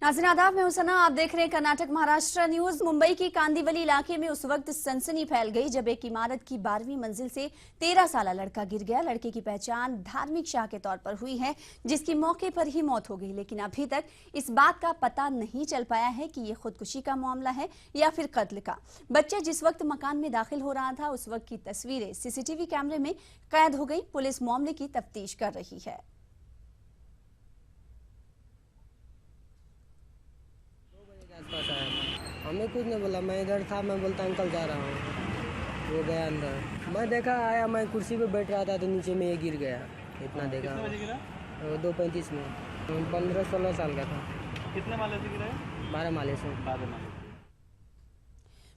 नाज़रीन आदाब, मैं हुसना, आप देख रहे हैं कर्नाटक महाराष्ट्र न्यूज। मुंबई की कांदिवली इलाके में उस वक्त सनसनी फैल गई जब एक इमारत की 12वीं मंजिल से 13 साला लड़का गिर गया। लड़के की पहचान धार्मिक शाह के तौर पर हुई है, जिसकी मौके पर ही मौत हो गई, लेकिन अभी तक इस बात का पता नहीं चल पाया है कि ये खुदकुशी का मामला है या फिर कत्ल का। बच्चा जिस वक्त मकान में दाखिल हो रहा था उस वक्त की तस्वीरें सीसीटीवी कैमरे में कैद हो गई। पुलिस मामले की तफ्तीश कर रही है। हमें कुछ नहीं बोला, मैं इधर था, मैं बोलता अंकल जा रहा हूँ। वो गया अंदर, मैं देखा, आया, मैं कुर्सी पे बैठ रहा था तो नीचे में ये गिर गया। इतना देखा। 2:35 में 15-16 साल का था। कितने माले से गिरा है? 12 माले से।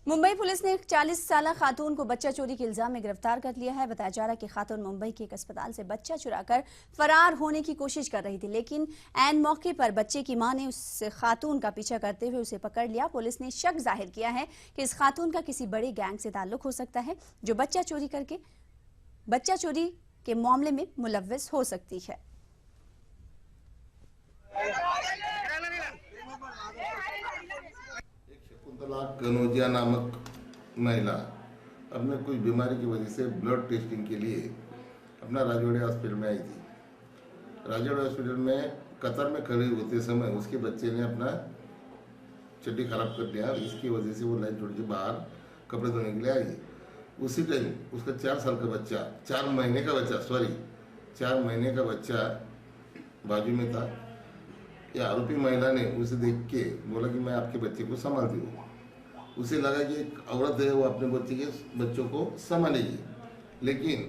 मुंबई पुलिस ने एक 40 साला खातून को बच्चा चोरी के इल्जाम में गिरफ्तार कर लिया है। बताया जा रहा है कि खातून मुंबई के एक अस्पताल से बच्चा चुराकर फरार होने की कोशिश कर रही थी, लेकिन ऐन मौके पर बच्चे की मां ने उस खातून का पीछा करते हुए उसे पकड़ लिया। पुलिस ने शक जाहिर किया है कि इस खातून का किसी बड़े गैंग से ताल्लुक हो सकता है, जो बच्चा चोरी के मामले में मुलव्विस हो सकती है। कनौजिया नामक महिला अपने कुछ बीमारी की वजह से ब्लड टेस्टिंग के लिए अपना राजवाड़े हॉस्पिटल में आई थी। राजवाड़े हॉस्पिटल में कतार में खड़े होते समय उसके बच्चे ने अपना चड्डी खराब कर दिया। इसकी वजह से वो लाइन छोड़ के बाहर कपड़े धोने के लिए आई। उसी टाइम उसका 4 साल का बच्चा, 4 महीने का बच्चा बाजू में था। या आरोपी महिला ने उसे देख के बोला कि मैं आपके बच्चे को संभालती हूँ। उसे लगा कि एक औरत है, वो अपने बच्चों को संभालेगी, लेकिन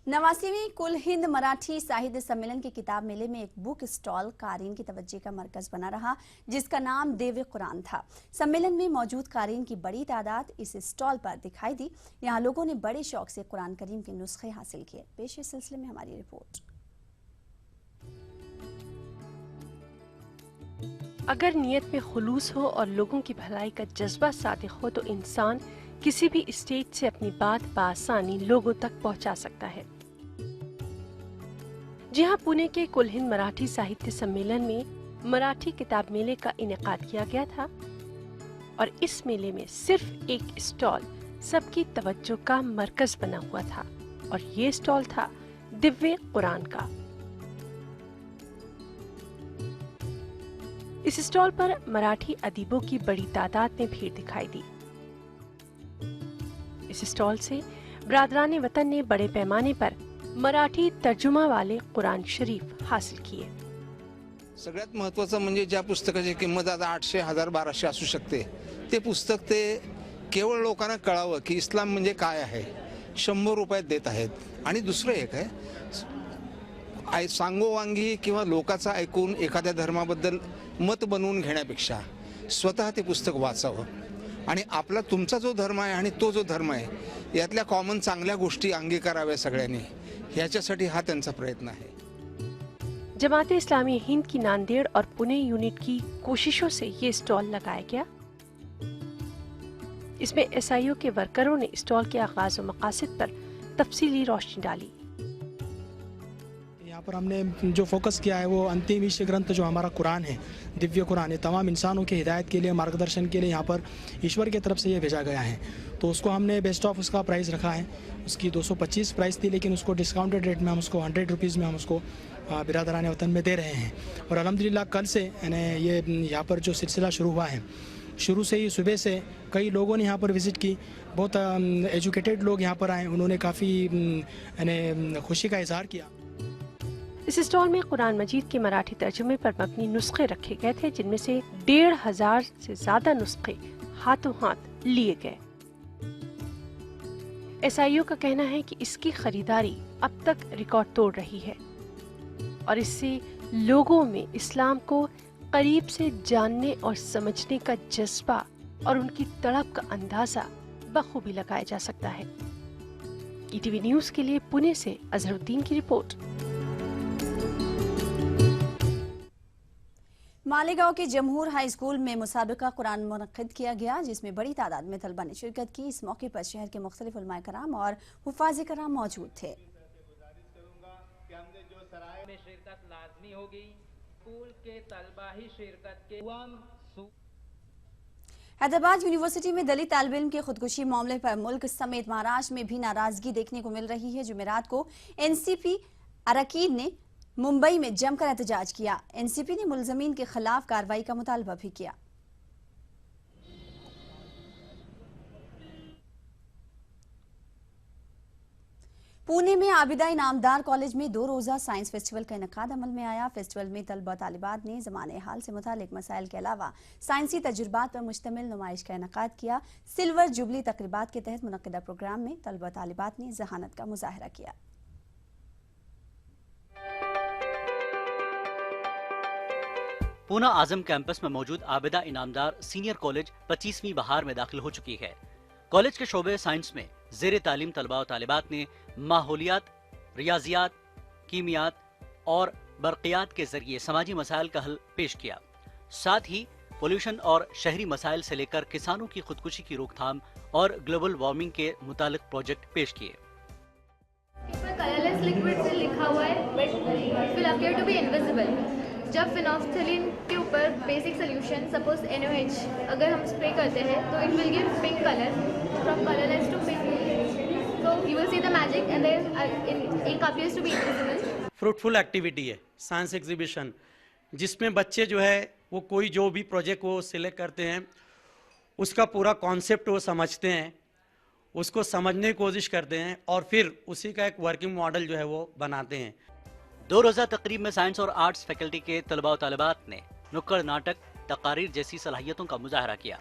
89वीं कुल हिंद मराठी साहित्य सम्मेलन के किताब मेले में एक बुक स्टॉल कारीन की तवज्जो का मरकज बना रहा, जिसका नाम दिव्य कुरान था। सम्मेलन में मौजूद कारीन की बड़ी तादाद इस स्टॉल पर दिखाई दी। यहाँ लोगों ने बड़े शौक से कुरान करीम के नुस्खे हासिल किए। पेश इस सिलसिले में हमारी रिपोर्ट। अगर नियत में खुलूस हो और लोगों की भलाई का जज्बा सादिक हो तो इंसान किसी भी स्टेज से अपनी बात बआसानी लोगों तक पहुंचा सकता है। जी हाँ, पुणे के कुल हिंद मराठी साहित्य सम्मेलन में मराठी किताब मेले का इनेकाद किया गया था और इस मेले में सिर्फ एक स्टॉल सबकी तवज्जो का मरकज बना हुआ था और ये स्टॉल था दिव्य कुरान का। इस स्टॉल पर मराठी अदीबों की बड़ी तादाद में भीड़ दिखाई दी। इस स्टॉल से बरादरान वतन ने बड़े पैमाने पर मराठी तर्जुमा वाले कुरान शरीफ हासिल किए। सगळ्यात महत्त्वाचं म्हणजे ज्या पुस्तकाची किंमत आता 800, 1000, 1200 असू शकते, ते पुस्तक ते केवळ लोकांना कळावं की इस्लाम म्हणजे काय आहे 100 रुपयात देत आहेत। आणि दुसरं एक आहे, सांगोवांगी किंवा लोकांचं ऐकून एखाद्या धर्माबद्दल मत बनवून घेण्यापेक्षा स्वतः ते पुस्तक वाचावं आणि आपला तुमचा जो धर्म आहे आणि तो जो धर्म आहे यातल्या कॉमन चांगल्या गोष्टी अंगीकाराव्या सगळ्यांनी, याच्यासाठी हा त्यांचा प्रयत्न आहे। जमात इस्लामी हिंद की नांदेड़ और पुणे यूनिट की कोशिशों से ये स्टॉल लगाया गया। इसमें एसआईओ के वर्करों ने स्टॉल के आगाज व मकासद पर तफसीली रोशनी डाली। यहाँ पर हमने जो फोकस किया है वो अंतिम ईश ग्रंथ जो हमारा कुरान है, दिव्य कुरान है, तमाम इंसानों की हिदायत के लिए, मार्गदर्शन के लिए यहाँ पर ईश्वर की तरफ से ये भेजा गया है। तो उसको हमने बेस्ट ऑफ उसका प्राइस रखा है। उसकी 225 प्राइस थी, लेकिन उसको डिस्काउंटेड रेट में हम उसको 100 रुपीज़ में हम उसको बिरादरान वतन में दे रहे हैं। और अल्हम्दुलिल्लाह कल से यानी ये यहाँ पर जो सिलसिला शुरू हुआ है, शुरू से ही सुबह से कई लोगों ने यहाँ पर विज़िट की। बहुत एजुकेटेड लोग यहाँ पर आए, उन्होंने काफ़ी यानी खुशी का इजहार किया। इस स्टॉल में कुरान मजीद के मराठी तर्जुमे पर मबनी नुस्खे रखे गए थे, जिनमें से 1500 से ज्यादा नुस्खे हाथों हाथ लिए गए। एसआईओ का कहना है कि इसकी खरीदारी अब तक रिकॉर्ड तोड़ रही है और इससे लोगों में इस्लाम को करीब से जानने और समझने का जज्बा और उनकी तड़प का अंदाजा बखूबी लगाया जा सकता है। ईटीवी न्यूज़ के लिए पुणे से अजहरुद्दीन की रिपोर्ट। मालेगांव के जमहूर हाई स्कूल में मुसाबिका कुरान मुनक्किद किया गया, जिसमें बड़ी तादाद में तलबा ने शिरकत की। इस मौके पर शहर के मुख्तलिफ उलमाए कराम और हुफाज़ कराम मौजूद थे। स्कूल के तलबा ही शिरकत के हैदराबाद यूनिवर्सिटी में दलित तालिब इल्म की खुदकुशी मामले पर मुल्क समेत महाराष्ट्र में भी नाराजगी देखने को मिल रही है। जुमेरात को एनसीपी अरकान ने मुंबई में जमकर एहतजाज किया। एनसीपी ने मुलजमीन के खिलाफ कार्रवाई का मुतालबा भी किया। पुणे में आबिदा इनामदार कॉलेज में 2 रोजा साइंस फेस्टिवल का इनेकाद अमल में आया। फेस्टिवल में तलबा तालिबात ने ज़माने हाल से मुतालिक मसाइल के अलावा साइंसी तजुर्बात पर मुश्तमिल नुमाइश का इनेकाद किया। सिल्वर जुबली तकरीबात के तहत मुनक्किदा प्रोग्राम में तलबा तालिबात ने जहानत का मुजाहरा किया। पूना आजम कैंपस में मौजूद आबिदा इनामदार सीनियर कॉलेज 25वीं बहार में दाखिल हो चुकी है। कॉलेज के शोबे साइंस में ज़ेरे तालीम तलबा और तालिबात ने माहौलियात, रियाजियात, कीमियात और बरक़ियात के जरिए समाजी मसाइल का हल पेश किया। साथ ही पोल्यूशन और शहरी मसाइल से लेकर किसानों की खुदकुशी की रोकथाम और ग्लोबल वार्मिंग के मुतालिक प्रोजेक्ट पेश किए। कलरलेस लिक्विड से लिखा हुआ है but it will appear to be invisible. जब फिनोल्फ्थलीन के ऊपर बेसिक सोल्यूशन सपोज NaOH अगर हम स्प्रे करते हैं तो it will give pink colour from colourless to pink. So you will see the magic and then ink appears to be invisible. Fruitful activity है science exhibition, जिसमें बच्चे जो है वो कोई जो भी प्रोजेक्ट वो सिलेक्ट करते हैं उसका पूरा कॉन्सेप्ट वो समझते हैं, उसको समझने की कोशिश करते हैं और फिर उसी का एक वर्किंग मॉडल जो है वो बनाते हैं। 2 रोजा तकरीब में साइंस और आर्ट्स फैकल्टी के तलबा और तालिबात ने नुक्कड़ नाटक, तकारीर जैसी सलाहियतों का मुजाहरा किया।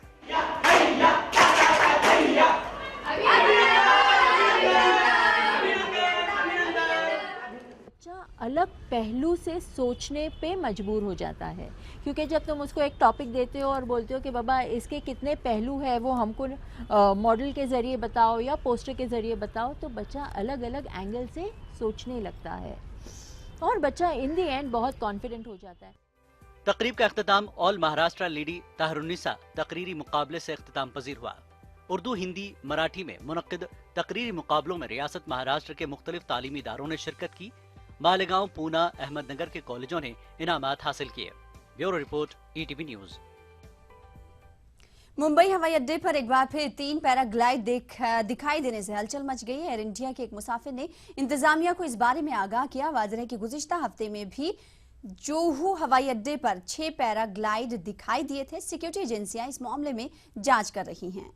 बच्चा अलग पहलू से सोचने पे मजबूर हो जाता है, क्योंकि जब तुम उसको एक टॉपिक देते हो और बोलते हो कि बाबा इसके कितने पहलू है वो हमको मॉडल के ज़रिए बताओ या पोस्टर के ज़रिए बताओ, तो बच्चा अलग अलग एंगल से सोचने लगता है और बच्चा इन दी एंड बहुत कॉन्फिडेंट हो जाता है। तकरीब का अख्ताम ऑल महाराष्ट्र लेडी ताहरुन्निसा तकरीरी मुकाबले से अख्ताम पजीर हुआ। उर्दू, हिंदी, मराठी में मुनक्किद तकरीरी मुकाबलों में रियासत महाराष्ट्र के मुख्तलिफ तालीमी इदारों ने शिरकत की। मालेगांव, पूना, अहमदनगर के कॉलेजों ने इनामात हासिल किए। Bureau report, ETV news. Mumbai हवाई अड्डे पर एक बार फिर 3 पैराग्लाइड दिखाई देने से हलचल मच गई। एयर इंडिया के एक मुसाफिर ने इंतजामिया को इस बारे में आगाह किया। वाज़ेह है कि गुज़िश्ता हफ्ते में भी जोहू हवाई अड्डे पर 6 पैराग्लाइड दिखाई दिए थे। सिक्योरिटी एजेंसियां इस मामले में जांच कर रही हैं।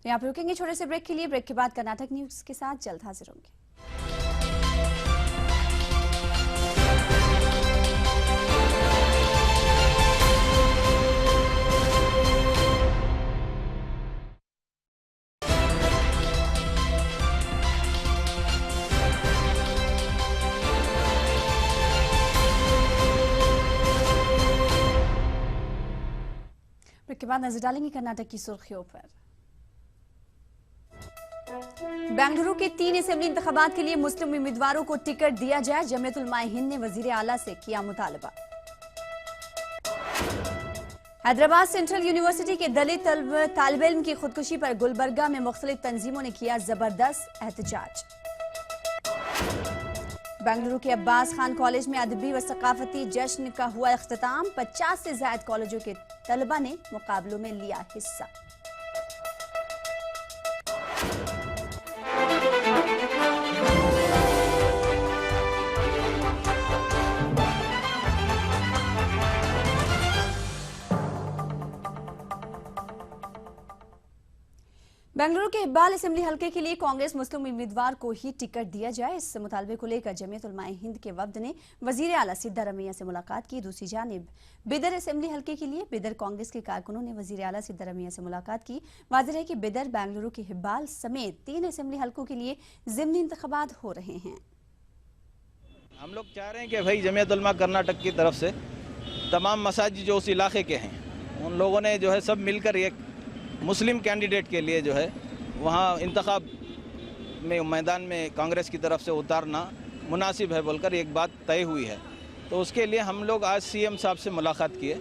तो यहाँ पर रुकेंगे छोटे से ब्रेक के लिए। ब्रेक के बाद कर्नाटक न्यूज के साथ जल्द हाजिर होंगे। ब्रेक के बाद नजर डालेंगे कर्नाटक की सुर्खियों पर। बेंगलुरु के 3 असेंबली इंतखाबात के लिए मुस्लिम उम्मीदवारों को टिकट दिया जाए। जमीयत उलमा हिंद ने वजीर आला से किया मुतालबा। हैदराबाद सेंट्रल यूनिवर्सिटी के दलित तालिब इल्म की खुदकुशी पर गुलबर्गा में मुख्तलिफ तंजीमों ने किया जबरदस्त एहतजाज। बेंगलुरु के अब्बास खान कॉलेज में अदबी व सकाफती जश्न का हुआ इख्तिताम। 50 से ज्यादा कॉलेजों के तलबा ने मुकाबलों में लिया हिस्सा। बेंगलुरु के इब्बाल असेंबली हलके के लिए कांग्रेस मुस्लिम उम्मीदवार को ही टिकट दिया जाए, इस मुतालबे को लेकर जमीयत उलमा हिंद के वफद ने वजीर आला सिद्धारमैया से मुलाकात की। दूसरी जानिब बिदर असेंबली हलके के लिए बिदर कांग्रेस के कारकुनों ने वजीर आला सिद्धारमैया से मुलाकात की। वाज़ेह है कि बिदर, बेंगलुरु के हिब्बाल समेत 3 असेंबली हलकों के लिए ज़िमनी इंतखाबात हो रहे हैं। हम लोग चाह रहे हैं कि भाई जमीयत उलमा कर्नाटक की तरफ से तमाम मसाजिद जो उस इलाके के हैं उन लोगों ने जो है सब मिलकर एक मुस्लिम कैंडिडेट के लिए जो है वहाँ इंतखाब में मैदान में कांग्रेस की तरफ से उतारना मुनासिब है बोलकर एक बात तय हुई है। तो उसके लिए हम लोग आज CM साहब से मुलाकात किए।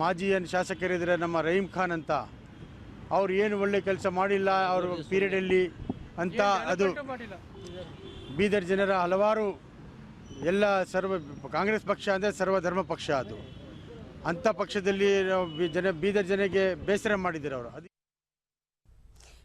ಮಾಜಿ ಶಾಸಕರಿದ್ದಾರೆ ನಮ್ಮ ರಹೀಂ ಖಾನ್ ಅಂತ, ಅವ್ರು ಏನು ಒಳ್ಳೆ ಕೆಲಸ ಮಾಡಿಲ್ಲ ಅವ್ರ ಪೀರಿಯಡಲ್ಲಿ ಅಂತ ಅದು ಬೀದರ್ ಜನರ ಹಲವಾರು ಎಲ್ಲ ಕಾಂಗ್ರೆಸ್ ಪಕ್ಷ ಅಂದರೆ ಸರ್ವಧರ್ಮ ಪಕ್ಷ ಅದು ಅಂಥ ಪಕ್ಷದಲ್ಲಿ ಬೀದರ್ ಜನಕ್ಕೆ ಬೇಸರ ಮಾಡಿದ್ದಾರೆ ಅವರು.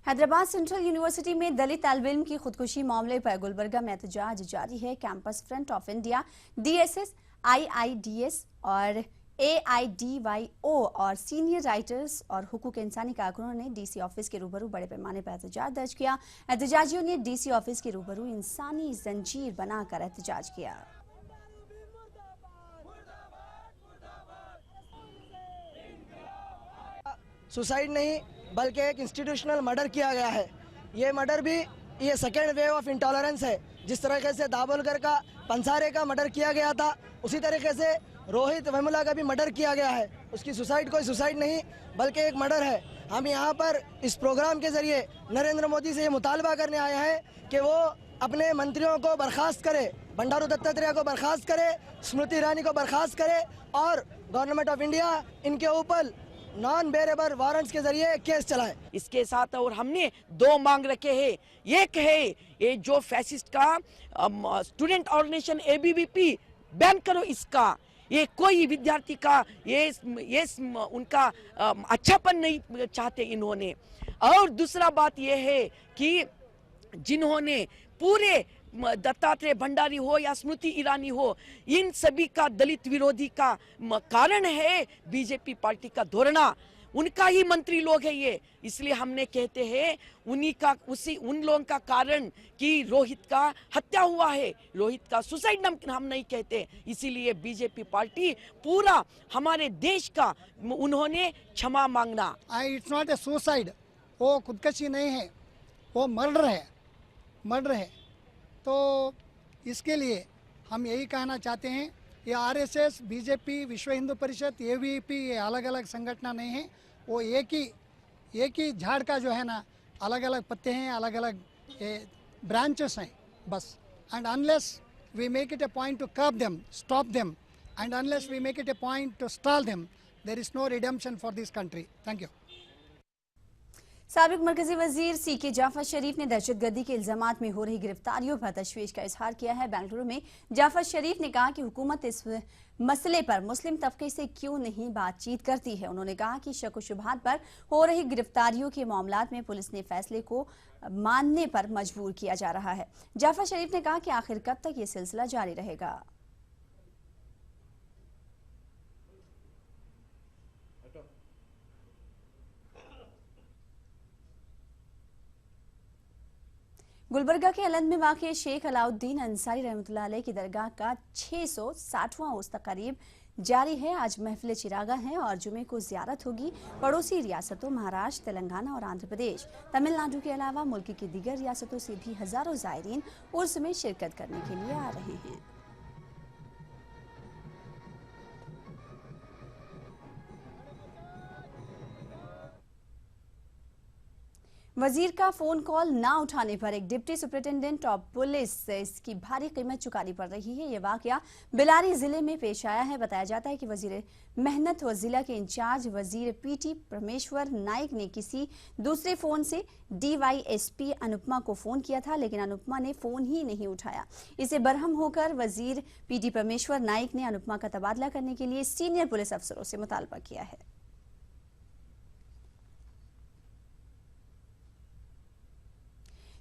हैदराबाद सेंट्रल यूनिवर्सिटी में दलित तालिब इल्म की खुदकुशी मामले पर गुलबर्गा में एहतजाज जारी है। Campus front of India, DSS, IIDS और AIDYO और सीनियर राइटर्स और हुकूक इंसानी कारकुनों ने DC ऑफिस के रूबरू बड़े पैमाने पर एहतजाज दर्ज किया। एहतजाजियों ने DC ऑफिस के रूबरू इंसानी जंजीर बनाकर एहतजाज किया। सुसाइड नहीं बल्कि एक इंस्टीट्यूशनल मर्डर किया गया है। ये मर्डर भी ये सेकेंड वेव ऑफ इंटॉलरेंस है। जिस तरीके से दाभोलकर का पंसारे का मर्डर किया गया था उसी तरीके से रोहित वेमुला का भी मर्डर किया गया है। उसकी सुसाइड कोई सुसाइड नहीं बल्कि एक मर्डर है। हम यहाँ पर इस प्रोग्राम के जरिए नरेंद्र मोदी से ये मुतालबा करने आए हैं कि वो अपने मंत्रियों को बर्खास्त करे, बंडारू दत्तात्रेय को बर्खास्त करे, स्मृति ईरानी को बर्खास्त करे और गवर्नमेंट ऑफ इंडिया इनके ऊपर नॉन बेरेबल वारंट्स के जरिए केस चलाए। इसके साथ और हमने 2 मांग रखे हैं। एक है ये जो फैसिस्ट का स्टूडेंट ऑर्गेनाइजेशन ABVP बैन करो इसका। ये कोई विद्यार्थी का ये उनका अच्छापन नहीं चाहते इन्होंने। और दूसरा बात ये है कि जिन्होंने पूरे दत्तात्रेय भंडारी हो या स्मृति ईरानी हो, इन सभी का दलित विरोधी का कारण है बीजेपी पार्टी का धोरणा। उनका ही मंत्री लोग है ये, इसलिए हमने कहते हैं उन लोगों का कारण कि रोहित का हत्या हुआ है। रोहित का सुसाइड हम नहीं कहते। इसीलिए बीजेपी पार्टी पूरा हमारे देश का उन्होंने क्षमा मांगना। इट्स नॉट ए सुसाइड, वो खुदकशी नहीं है, वो मर्डर है। तो इसके लिए हम यही कहना चाहते हैं, ये RSS, बीजेपी, विश्व हिंदू परिषद, ABVP ये अलग अलग संगठन नहीं है। वो एक ही झाड़ का जो है ना अलग अलग पत्ते हैं, अलग अलग ब्रांचेस हैं बस। And unless we make it a point to curb them, stop them, and unless we make it a point to stall them, there is no redemption for this country. Thank you. साबिक मरकजी वजीर CK Jafar शरीफ ने दहशतगर्दी के इल्जामात में हो रही गिरफ्तारियों पर तशवीश का इजहार किया है। बेंगलुरु में जाफर शरीफ ने कहा कि हुकूमत इस मसले पर मुस्लिम तबके से क्यों नहीं बातचीत करती है। उन्होंने कहा कि शक व शुबहात पर हो रही गिरफ्तारियों के मामलात में पुलिस ने फैसले को मानने पर मजबूर किया जा रहा है। जाफर शरीफ ने कहा कि आखिर कब तक ये सिलसिला जारी रहेगा। गुलबर्गा के अलंद में वाक़ शेख अलाउद्दीन अंसारी रहमतुल्लाह अलैह की दरगाह का 660वां उर्स तक़रीब जारी है। आज महफिल चिरागा है और जुमे को ज़ियारत होगी। पड़ोसी रियासतों महाराष्ट्र, तेलंगाना और आंध्र प्रदेश, तमिलनाडु के अलावा मुल्क की दीगर रियासतों से भी हज़ारों ज़ायरीन उर्स में शिरकत करने के लिए आ रहे हैं। वजीर का फोन कॉल ना उठाने पर एक डिप्टी सुपरिटेंडेंट ऑफ पुलिस इसकी भारी कीमत चुकानी पड़ रही है। ये वाकया बिलारी जिले में पेश आया है। बताया जाता है कि वजीर मेहनत व जिला के इंचार्ज वजीर PT परमेश्वर नाइक ने किसी दूसरे फोन से DYSP अनुपमा को फोन किया था, लेकिन अनुपमा ने फोन ही नहीं उठाया। इसे बरहम होकर वजीर PT परमेश्वर नाइक ने अनुपमा का तबादला करने के लिए सीनियर पुलिस अफसरों से मुतालबा किया है।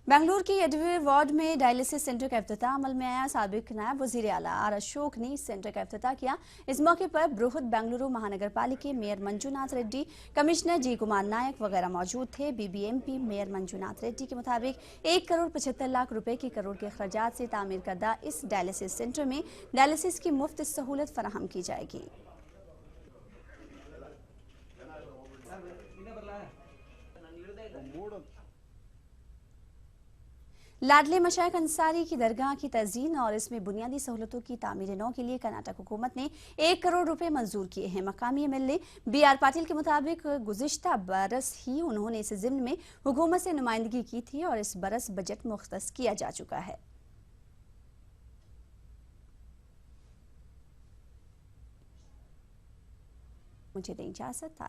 बेंगलुरु की एडवे वार्ड में डायलिसिस सेंटर का इफ्तिताह अमल में आया। साबिक नायब वजीर आला आर अशोक ने इस सेंटर का इफ्तिताह किया। इस मौके पर बृहद Bengaluru Mahanagara Palike mayor Manjunath Reddy, commissioner G Kumar Naik वगैरह मौजूद थे। BBMP मेयर मंजुनाथ रेड्डी के मुताबिक 1 करोड़ 75 लाख रुपए के करोड़ के अखराजात से तामीर करदा इस डायलिसिस सेंटर में डायलिसिस की मुफ्त सहूलत फराहम की जाएगी। लाडले मशाइख अंसारी की दरगाह की तज़ीन और इसमें बुनियादी सहूलतों की तामीर नौ के लिए कर्नाटक हुकूमत ने 1 करोड़ रुपए मंजूर किए हैं। मकामी MLA BR पाटिल के मुताबिक गुज़िश्ता बरस ही उन्होंने इस ज़िम्न में हुकूमत से नुमाइंदगी की थी और इस बरस बजट मुख्तस किया जा चुका है। मुझे दें इजाज़त।